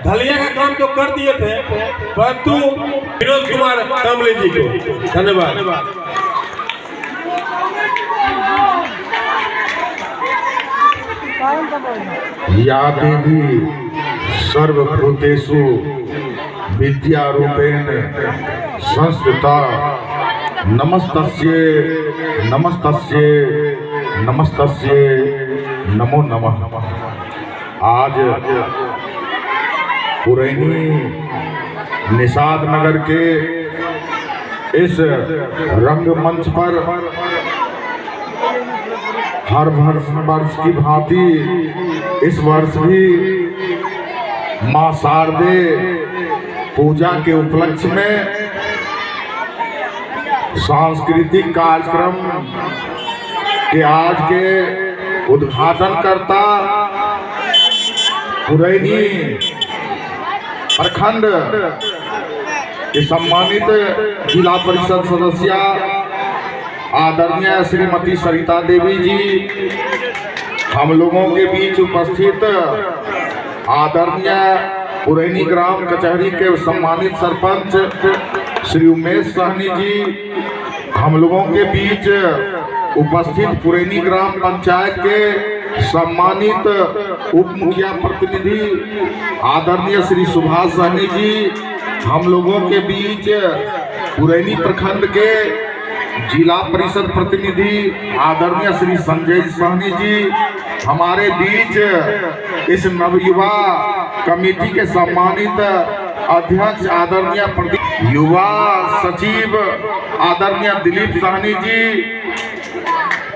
ढलिया का काम तो कर दिए थे, परंतु विनोद कुमार कामले जी को धन्यवाद। या देवी सर्वभूतेषु विद्यारूपेण संस्थिता नमस्तस्ये नमस्तस्ये नमस्तस्ये नमो नमः। आज पुरैनी निषाद नगर के इस रंगमंच पर हर वर्ष की भांति इस वर्ष भी मां शारदे पूजा के उपलक्ष्य में सांस्कृतिक कार्यक्रम के आज के उद्घाटन करता पुरैनी प्रखंड के सम्मानित जिला परिषद सदस्य आदरणीय श्रीमती सरिता देवी जी, हम लोगों के बीच उपस्थित आदरणीय पुरैनी ग्राम कचहरी के सम्मानित सरपंच श्री उमेश सहनी जी, हम लोगों के बीच उपस्थित पुरैनी ग्राम पंचायत के सम्मानित उप मुखिया प्रतिनिधि आदरणीय श्री सुभाष सहनी जी, हम लोगों के बीच पुरैनी प्रखंड के जिला परिषद प्रतिनिधि आदरणीय श्री संजय सहनी जी, हमारे बीच इस नवयुवा कमेटी के सम्मानित अध्यक्ष आदरणीय युवा सचिव आदरणीय दिलीप सहनी जी,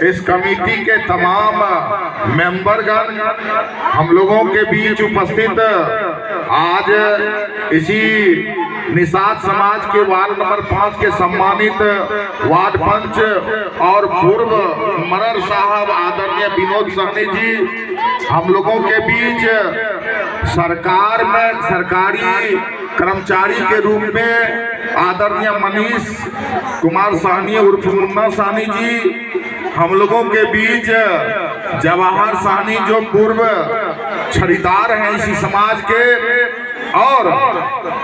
इस कमेटी के तमाम मेंबरगण हम लोगों के बीच उपस्थित आज इसी निषाद समाज के वार्ड नंबर 5 के सम्मानित वार्ड पंच और पूर्व मरर साहब आदरणीय विनोद सहनी जी, हम लोगों के बीच सरकार में सरकारी कर्मचारी के रूप में आदरणीय मनीष कुमार सहनी उर्फ मुन्ना सहनी जी, हम लोगों के बीच जवाहर सहनी जो पूर्व छड़ीदार हैं इसी समाज के, और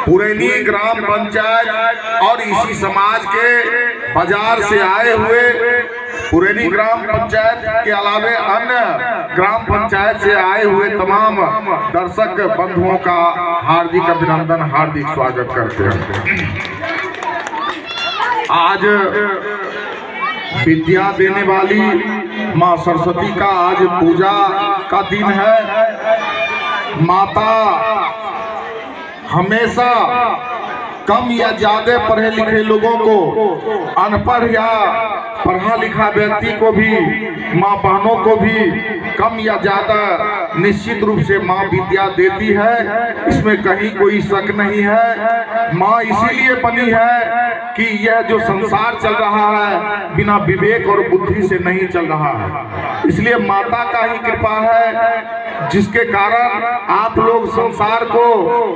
पुरैनी ग्राम पंचायत और इसी समाज के बाजार से आए हुए पुरैनी ग्राम पंचायत के अलावे अन्य ग्राम पंचायत से आए हुए तमाम दर्शक बंधुओं का हार्दिक अभिनंदन, हार्दिक स्वागत करते हैं। आज विद्या देने वाली मां सरस्वती का आज पूजा का दिन है। माता हमेशा कम या ज्यादा पढ़े लिखे लोगों को, अनपढ़ या पढ़ा लिखा व्यक्ति को भी, माँ बहनों को भी कम या ज्यादा निश्चित रूप से माँ विद्या देती है, इसमें कहीं कोई शक नहीं है। माँ इसीलिए बनी है कि यह जो संसार चल रहा है बिना विवेक और बुद्धि से नहीं चल रहा है, इसलिए माता का ही कृपा है जिसके कारण आप लोग संसार को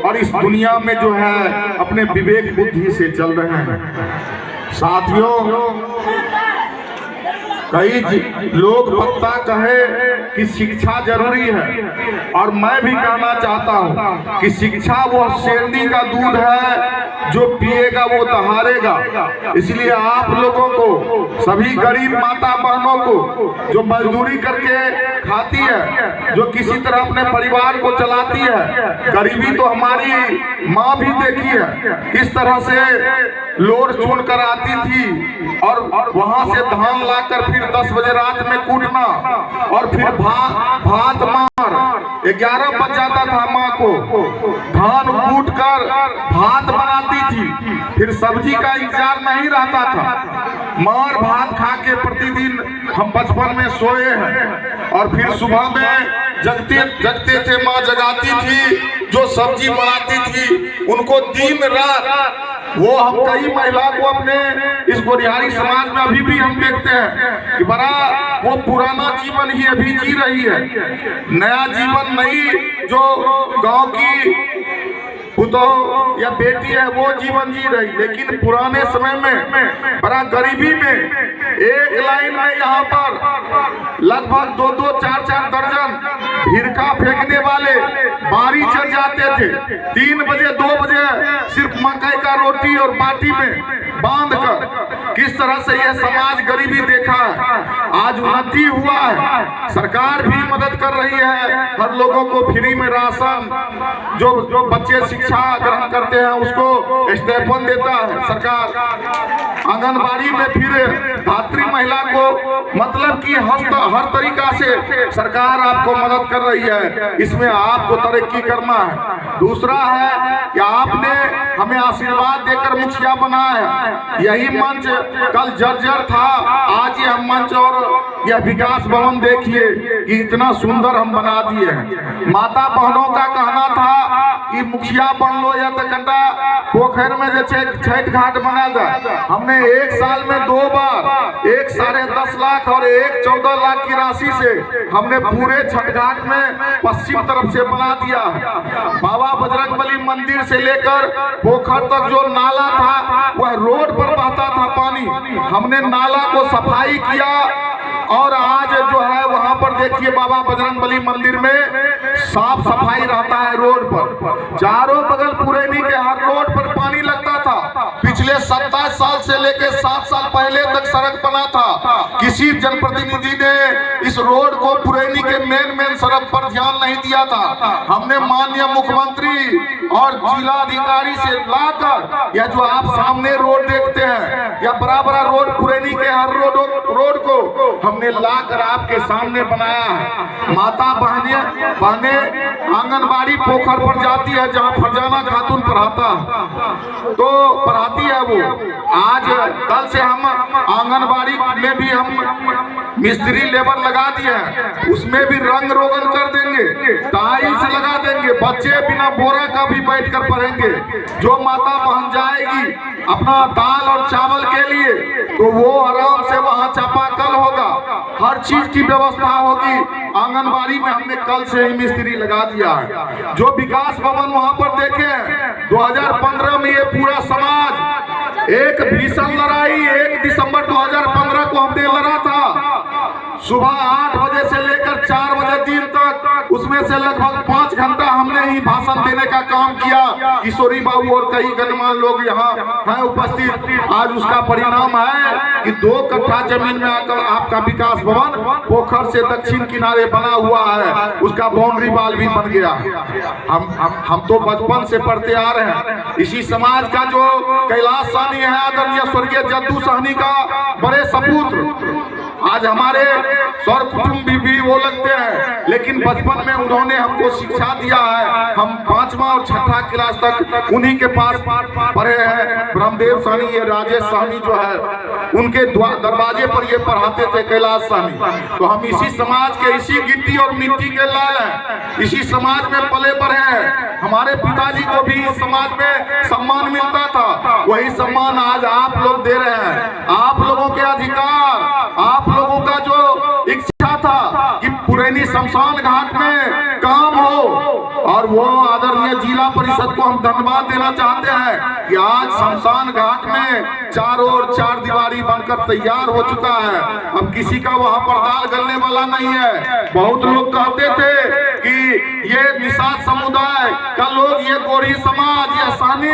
और इस दुनिया में जो है अपने विवेक बुद्धि से चल रहे हैं। साथियों, कई लोग पक्का कहे कि शिक्षा जरूरी है, और मैं भी कहना चाहता हूं कि शिक्षा वो शेरनी का दूध है जो पिएगा वो दहाड़ेगा। इसलिए आप लोगों को, सभी गरीब माता बहनों को जो मजदूरी करके खाती है, जो किसी तरह अपने परिवार को चलाती है, गरीबी तो हमारी माँ भी देखी है किस तरह से लोर चुन कर आती थी और वहां से धान लाकर फिर 10 बजे रात में कूटना और फिर भात मार 11 बज जाता था माँ को, धान कूट कर भात बनाती थी, फिर सब्जी का इंतजार नहीं रहता था। मार भात खा के प्रतिदिन हम बचपन में सोए हैं, और फिर सुबह में जगते थे, माँ जगाती थी, जो सब्जी बनाती थी उनको दिन रात। वो हम कई महिला को अपने इस गोरिहारी समाज में अभी भी हम देखते हैं कि बड़ा वो पुराना जीवन ही अभी जी रही है, नया जीवन नहीं जो गांव की पुतोह या बेटी है वो जीवन जी रही, लेकिन पुराने समय में बड़ा गरीबी में एक लाइन में यहाँ पर लगभग 2-2, 4-4 दर्जन भिरका फेंकने वाले बारी चल जाते थे। 3 बजे 2 बजे सिर्फ मकई का रोटी और बाटी में बांध कर किस तरह से यह समाज गरीबी देखा है। आज उन्नति हुआ है, सरकार भी मदद कर रही है, हर लोगों को फ्री में राशन, जो बच्चे शिक्षा ग्रहण करते हैं उसको स्टाइपेंड देता है सरकार। आंगनबाड़ी में फिर धात्री महिला को मतलब कि हर तरीका से सरकार आपको मदद कर रही है, इसमें आपको तरक्की करना है। दूसरा है कि आपने हमें आशीर्वाद देकर मुखिया बनाया है। यही मंच कल जर्जर था, आज यह मंच और यह विकास भवन देखिए कि इतना सुंदर हम बना दिए हैं। माता बहनों का कहना था कि मुखिया बन लो या तो कंटा पोखर में जैसे छठ घाट बना जाए। हमने एक साल में 2 बार 1 साढ़े 10 लाख और 1 14 लाख की राशि से हमने पूरे छठ घाट में पश्चिम तरफ से बना दिया है। बाबा बजरंगबली मंदिर से लेकर पोखर तक जो नाला था वह रोड पर बहता था पानी, हमने नाला को सफाई किया और आज जो है वहां पर देखिए बाबा बजरंगबली मंदिर में साफ सफाई रहता है रोड पर। चारों बगल पुरैनी के हर रोड पर पानी लगता था। पिछले 27 साल से लेकर 7 साल पहले तक सड़क बना था, किसी जनप्रतिनिधि ने इस रोड को पुरैनी के मेन सड़क पर ध्यान नहीं दिया था। हमने माननीय मुख्यमंत्री और जिला अधिकारी से लाकर यह जो आप सामने रोड देखते हैं, यह बड़ा रोड पुरैनी के हर रोड को हमने लाकर आपके सामने बनाया है। माता बहने आंगनबाड़ी पोखर पर जाती है जहां फरजाना खातून पढ़ाती है वो। आज कल से हम आंगनबाड़ी में भी हम मिस्त्री लेबर लगा दिए हैं, उसमें भी रंग रोगन कर देंगे, टाइल्स लगा देंगे, बच्चे बिना बोरा का भी बैठ कर पढ़ेंगे। जो माता बहन जाएगी अपना दाल और चावल के लिए तो वो आराम से वहाँ चापाकल होगा, हर चीज की व्यवस्था होगी। आंगनबाड़ी में हमने कल से ही मिस्त्री लगा दिया है। जो विकास भवन वहाँ पर देखे 2015 में ये पूरा समाज एक भीषण लड़ाई 1 दिसंबर 2015 को हमने लड़ा था। सुबह 8 बजे से लेकर 4 बजे दिन तक, उसमें से लगभग 5 घंटा हमने ही भाषण देने का काम किया। किशोरी बाबू और कई गणमान्य लोग यहाँ हैं उपस्थित। आज उसका परिणाम है कि 2 कट्ठा जमीन में आकर आपका विकास भवन पोखर से दक्षिण किनारे बना हुआ है, उसका बाउंड्री वाल भी बन गया। हम तो बचपन से पढ़ते आ रहे हैं। इसी समाज का जो कैलाश साहनी है, आदरणीय स्वर्गीय जद्दू साहनी का बड़े सपूत्र, आज हमारे सौर कुटुंब भी वो लगते हैं, लेकिन बचपन में उन्होंने हमको शिक्षा दिया है। हम 5वां और 6ठा क्लास तक उन्हीं के पास पढ़े हैं। ब्रह्मदेव साहनी, ये राजेश साहनी जो है, उनके दरवाजे पर ये पढ़ाते थे कैलाश साहनी। तो हम इसी समाज के, इसी गिट्टी और मिट्टी के लाल हैं, इसी समाज में पले बढ़े हैं। हमारे पिताजी को भी इस समाज में सम्मान मिलता था, वही सम्मान आज आप लोग दे रहे हैं। आप लोगों के अधिकार, आप लोगों का जो इच्छा था कि पुरैनी शमशान घाट में काम हो, और वो आदरणीय जिला परिषद को हम धन्यवाद देना चाहते हैं कि आज शमशान घाट में चारों ओर 4 दीवारी बनकर तैयार हो चुका है। अब किसी का वहां पर दाल गलने वाला नहीं है। बहुत लोग कहते थे कि ये निषाद समुदाय का लोग, ये गोरी समाज, ये साहनी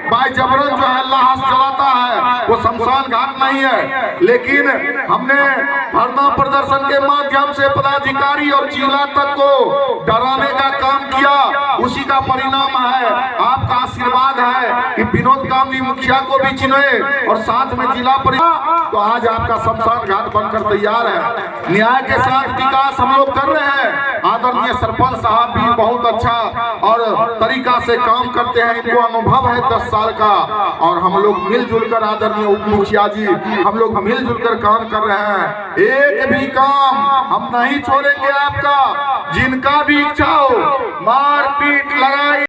भाई जबरन जो है लाश जलाता है, वो शमशान घाट नहीं है। लेकिन हमने धरना प्रदर्शन के माध्यम से पदाधिकारी और जिला तक को डराने का काम किया, उसी का परिणाम है। आपका आशीर्वाद है कि विनोद कामनी मुखिया को भी चुने और साथ में जिला परिषद, तो आज आपका शमशान घाट बनकर तैयार है। न्याय के साथ विकास हम लोग कर रहे हैं। आदरणीय सरपंच साहब भी बहुत अच्छा और तरीका से काम करते हैं, इनको अनुभव है 10 साल का, और हम लोग मिलजुल कर, आदरणीय उप मुखिया जी, हम लोग मिलजुल कर काम कर रहे हैं। एक भी काम हम नहीं छोड़ेंगे आपका, जिनका भी इच्छा हो, मारपीट, लड़ाई